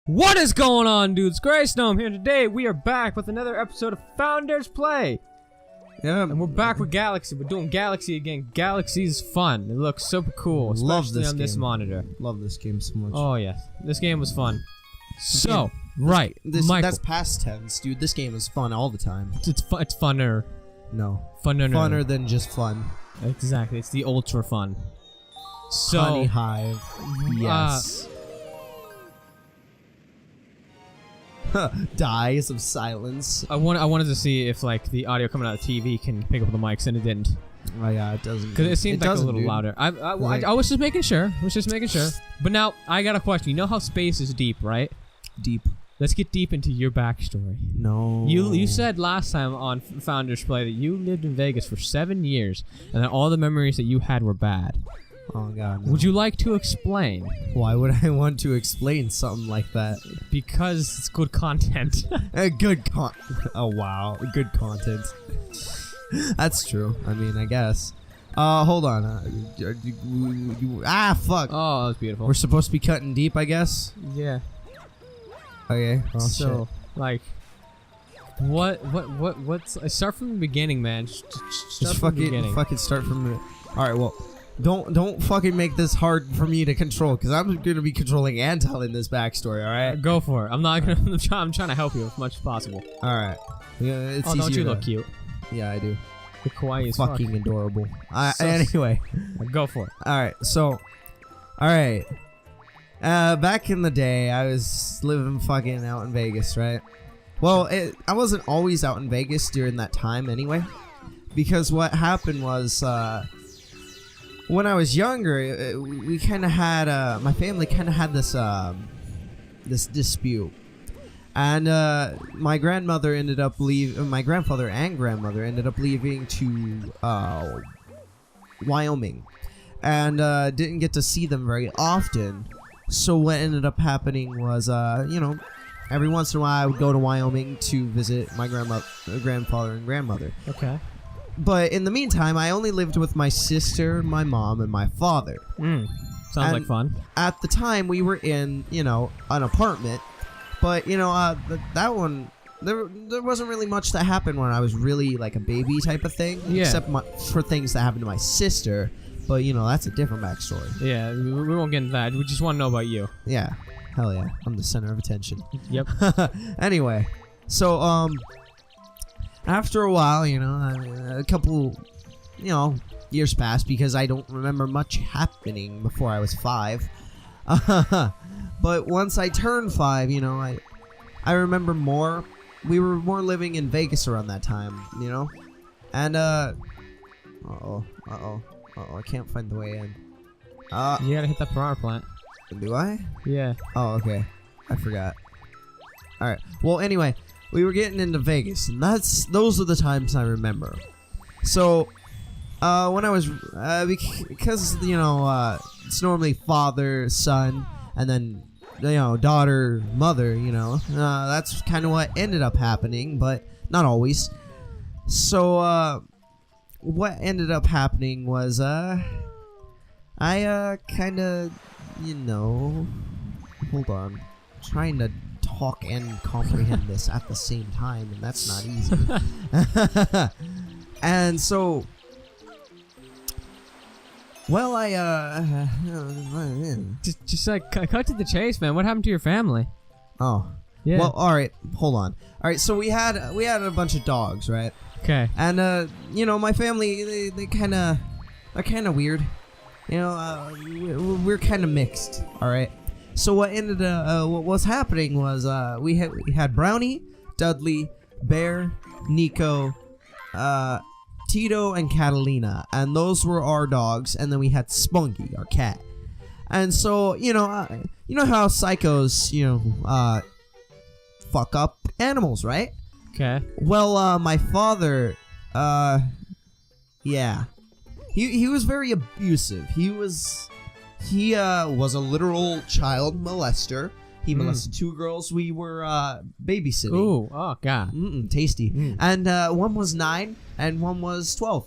What is going on, dudes? Gnome here. Today we are back with another episode of Founders Play. Yeah, and we're back with Galaxy. We're doing Galaxy again. Galaxy is fun. It looks super cool, especially on this monitor. Love this game so much. Oh yes, this game was fun. So right, Michael. That's past tense, dude. This game is fun all the time. It's funner. No, funner than just fun. Exactly, it's the ultra fun. So Honey Hive, yes. Dies of silence. I wanted to see if like the audio coming out of the TV can pick up the mics, and it didn't. Oh yeah, it doesn't. Because it seemed like a little louder. I was just making sure. But now I got a question. You know how space is deep, right? Deep. Let's get deep into your backstory. No. You said last time on Founders Play that you lived in Vegas for 7 years, and that all the memories that you had were bad. Oh god. No. Would you like to explain? Why would I want to explain something like that? Because it's good content. Oh wow, good content. That's true. I mean, I guess. Hold on. Fuck. Oh, that was beautiful. We're supposed to be cutting deep, I guess. Yeah. Okay. Oh, so, like, what's? Start from the beginning, man. Just fucking start from the. All right. Well. Don't fucking make this hard for me to control, because I'm gonna be controlling and telling this backstory. All right, go for it. I'm not gonna. I'm trying to help you as much as possible. All right. Yeah, it's oh, don't you look cute? Yeah, I do. You're kawaii as fucking fuck. Adorable. Anyway, go for it. All right. So, all right. Back in the day, I was living fucking out in Vegas, right? Well, I wasn't always out in Vegas during that time, anyway, because what happened was. When I was younger, we kind of had my family kind of had this this dispute, and my grandmother ended up leaving. My grandfather and grandmother ended up leaving to Wyoming, and didn't get to see them very often. So what ended up happening was, every once in a while I would go to Wyoming to visit my grandfather and grandmother. Okay. But in the meantime, I only lived with my sister, my mom, and my father. Sounds like fun. At the time, we were in, an apartment. But, that one, there wasn't really much that happened when I was really like a baby type of thing. Yeah. Except for things that happened to my sister. But, that's a different backstory. Yeah, we won't get into that. We just want to know about you. Yeah. Hell yeah. I'm the center of attention. Yep. Anyway. So, after a while, a couple, years passed because I don't remember much happening before I was 5. But once I turned 5, I remember more. We were more living in Vegas around that time, And, I can't find the way in. You gotta hit that power plant. Do I? Yeah. Oh, okay. I forgot. Alright. Well, anyway. We were getting into Vegas, and those are the times I remember. So, when I was, because, it's normally father, son, and then, daughter, mother, that's kind of what ended up happening, but not always. So, what ended up happening was, I, kind of, hold on, trying to talk and comprehend this at the same time, and that's not easy. And so, well, just like cut to the chase, man. What happened to your family? Oh, yeah. Well, all right, hold on. All right, so we had a bunch of dogs, right? Okay. And my family they are kind of weird. We're kind of mixed. All right. So what was happening was we had Brownie, Dudley, Bear, Nico, Tito, and Catalina, and those were our dogs. And then we had Spunky, our cat. And so you know how psychos fuck up animals, right? Okay. Well, my father, yeah, he was very abusive. He was a literal child molester. He molested 2 girls we were babysitting. Ooh, oh god. Tasty. And one was 9 and one was 12.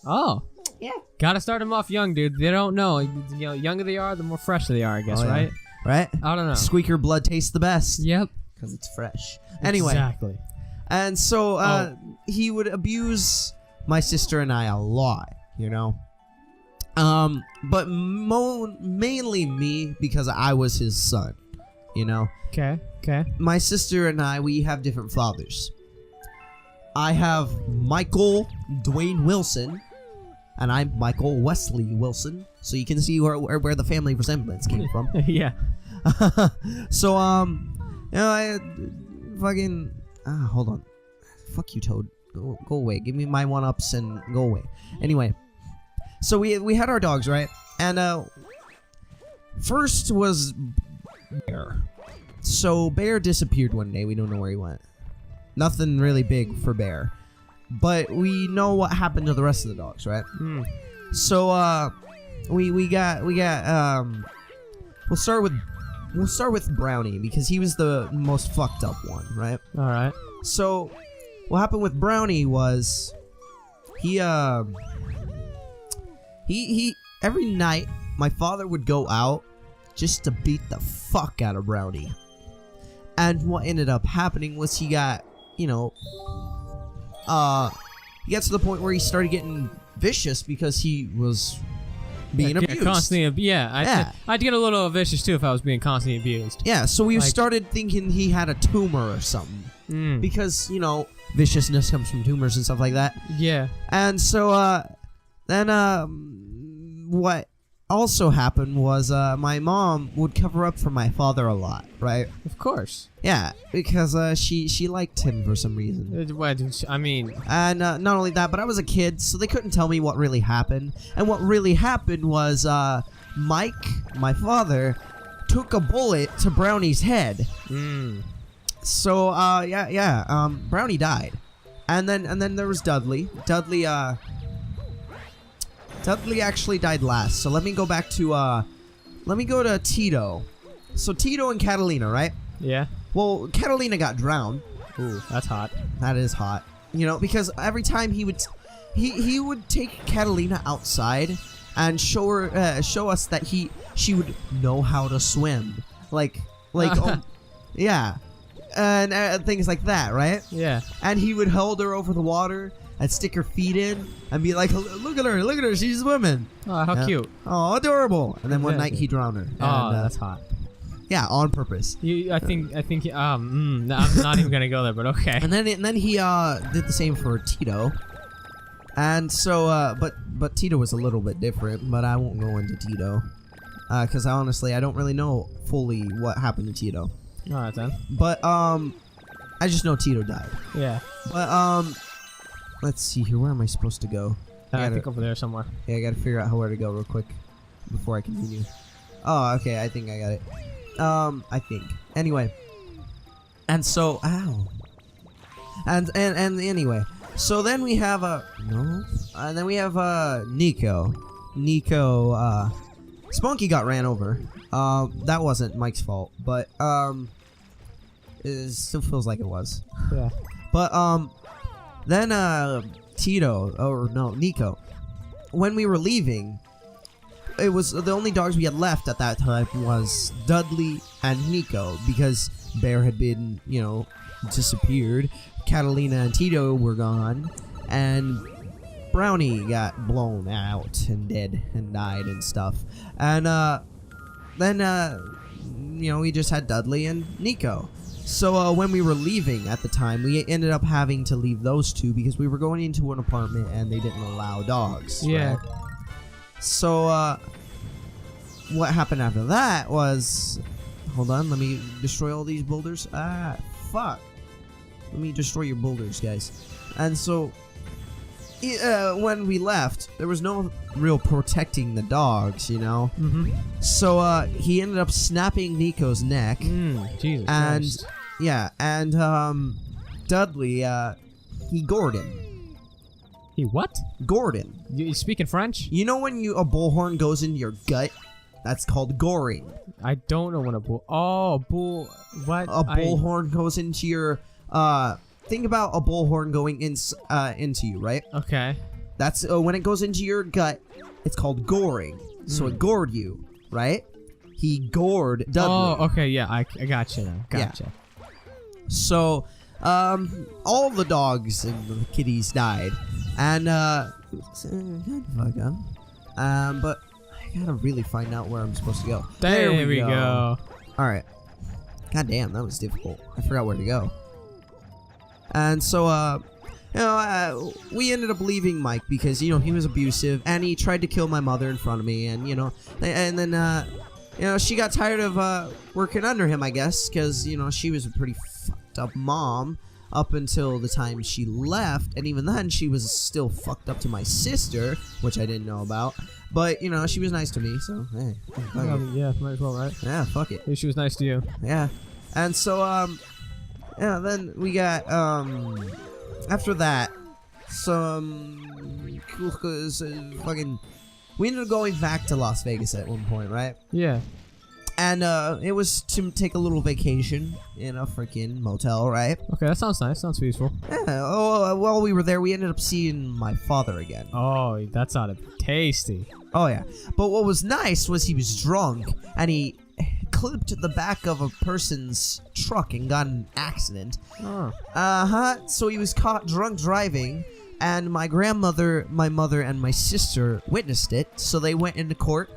Oh. Yeah. Gotta start them off young, dude. They don't know. Younger they are, the more fresh they are, I guess, right? right? I don't know. Squeaker blood tastes the best. Yep. Because it's fresh. Anyway. Exactly. And so he would abuse my sister and I a lot, you know? But mainly me because I was his son, you know? Okay. My sister and I, we have different fathers. I have Michael Dwayne Wilson, and I'm Michael Wesley Wilson. So you can see where the family resemblance came from. Yeah. So, you know, I fucking... hold on. Fuck you, Toad. Go away. Give me my one-ups and go away. Anyway. So we had our dogs, right? And, first was Bear. So Bear disappeared one day. We don't know where he went. Nothing really big for Bear. But we know what happened to the rest of the dogs, right? So, we got, we'll start with Brownie because he was the most fucked up one, right? All right. So, what happened with Brownie was he every night my father would go out just to beat the fuck out of Brownie. And what ended up happening was he got, you know, he got to the point where he started getting vicious because he was being abused. Constantly, I'd get a little vicious too if I was being constantly abused. Yeah, so we started thinking he had a tumor or something. Because, you know, viciousness comes from tumors and stuff like that. Yeah. And so, then, what also happened was, my mom would cover up for my father a lot, right? Of course. Yeah, because, she liked him for some reason. I mean... And, not only that, but I was a kid, so they couldn't tell me what really happened. And what really happened was, Mike, my father, took a bullet to Brownie's head. So, Brownie died. And then there was Dudley. Dudley actually died last. So let me go back to, let me go to Tito. So Tito and Catalina, right? Yeah. Well, Catalina got drowned. Ooh, that's hot. That is hot. You know, because every time he would take Catalina outside and show us that she would know how to swim. Like, yeah. And things like that, right? Yeah. And he would hold her over the water and stick her feet in and be like, look at her, she's swimming. Oh, how cute. Oh, adorable. And then one night he drowned her. Oh, that's hot. Yeah, on purpose. I think, I'm not even gonna go there, but okay. And then he did the same for Tito. And so, but Tito was a little bit different, but I won't go into Tito. Because honestly, I don't really know fully what happened to Tito. Alright then. But, I just know Tito died. Yeah. But, let's see here. Where am I supposed to go? I think over there somewhere. Yeah, I gotta figure out where to go real quick before I continue. Oh, okay. I think I got it. I think. Anyway. And so, ow. And anyway. So then we have, and then we have, Nico. Spunky got ran over. That wasn't Mike's fault, but, it still feels like it was. Yeah. But, then, Nico. When we were leaving, it was the only dogs we had left at that time was Dudley and Nico because Bear had been, you know, disappeared. Catalina and Tito were gone, and Brownie got blown out and dead and died and stuff. And then you know, we just had Dudley and Nico. So when we were leaving at the time, we ended up having to leave those two because we were going into an apartment and they didn't allow dogs. Yeah. Right? So what happened after that was, hold on, let me destroy all these boulders. Ah, fuck. Let me destroy your boulders, guys. And so when we left, there was no real protecting the dogs, you know? So he ended up snapping Nico's neck. Jesus and Christ. Yeah, and Dudley, he gored him. He what? Gored him. You speaking French? You know when a bullhorn goes into your gut? That's called goring. I don't know when a bull... Oh, bull... What? A bullhorn goes into your... Think about a bullhorn going into you, right? Okay. That's when it goes into your gut, it's called goring. So it gored you, right? he gored Dudley. Oh, okay, yeah, I gotcha now. Gotcha. So, all the dogs and the kitties died, and but I gotta really find out where I'm supposed to go. There we go. All right. God damn, that was difficult. I forgot where to go. And so, we ended up leaving Mike because, he was abusive and he tried to kill my mother in front of me. And, and then, she got tired of working under him, I guess, because, she was a pretty fucked up mom up until the time she left. And even then, she was still fucked up to my sister, which I didn't know about. But, she was nice to me, so, hey. Yeah, might as well, right? Yeah, fuck it. At least she was nice to you. Yeah. And so, then we got, after that, we ended up going back to Las Vegas at one point, right? Yeah. And, it was to take a little vacation in a freaking motel, right? Okay, that sounds nice. Sounds peaceful. Yeah, while we were there, we ended up seeing my father again. Oh, that sounded tasty. Oh, yeah. But what was nice was he was drunk, and he clipped the back of a person's truck and got in an accident. Oh. So he was caught drunk driving, and my grandmother, my mother, and my sister witnessed it, so they went into court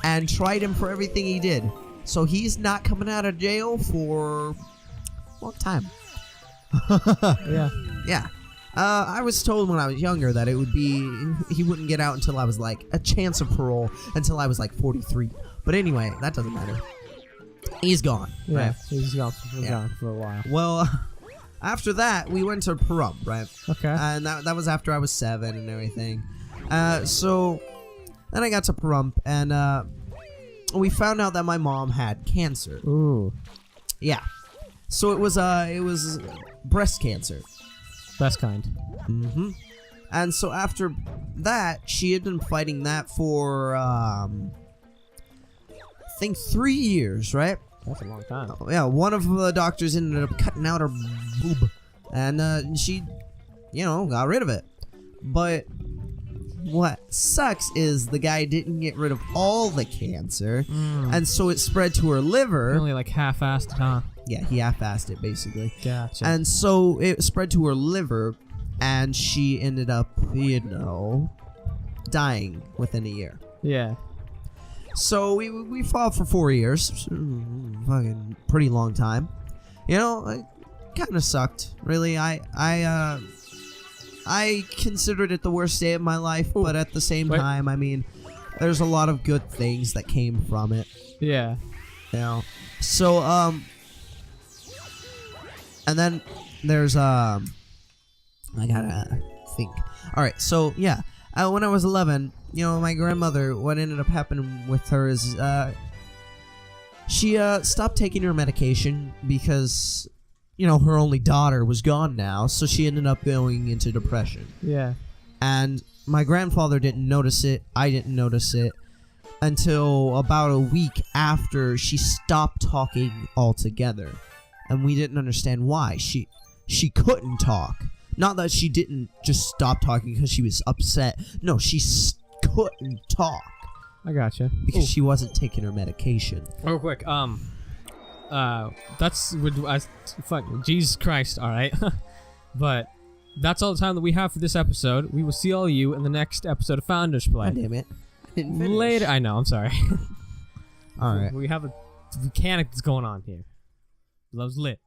and tried him for everything he did. So he's not coming out of jail for a long time. Yeah. Yeah. I was told when I was younger that it would be, he wouldn't get out until I was like, a chance of parole until I was like 43. But anyway, that doesn't matter. He's gone. Yeah, right? He's gone for a while. Well, after that, we went to Pahrump, right? Okay. And that was after I was 7 and everything. So then I got to Pahrump, and we found out that my mom had cancer. Ooh. Yeah. So it was breast cancer. Best kind. Mm-hmm. And so after that, she had been fighting that for, I think 3 years, right? That's a long time. Yeah, one of the doctors ended up cutting out her boob, and she, got rid of it. But what sucks is the guy didn't get rid of all the cancer, and so it spread to her liver. He only like half-assed it, huh? Yeah, he half-assed it, basically. Gotcha. And so it spread to her liver, and she ended up, dying within a year. Yeah. So we fought for 4 years. Fucking pretty long time. It kind of sucked, really. I considered it the worst day of my life, but at the same time, I mean, there's a lot of good things that came from it. Yeah. So, and then there's, I gotta think. Alright, so, yeah. When I was 11, my grandmother, what ended up happening with her is, she, stopped taking her medication because, her only daughter was gone now, so she ended up going into depression. Yeah. And my grandfather didn't notice it, I didn't notice it, until about a week after she stopped talking altogether. And we didn't understand why. She couldn't talk. Not that she didn't just stop talking because she was upset. No, she couldn't talk. I gotcha. Because she wasn't taking her medication. Real quick, fuck, Jesus Christ, alright. But that's all the time that we have for this episode. We will see all of you in the next episode of Founders Play. God damn it. I didn't finish. Later. I know, I'm sorry. Alright. We have a mechanic that's going on here. Love's lit.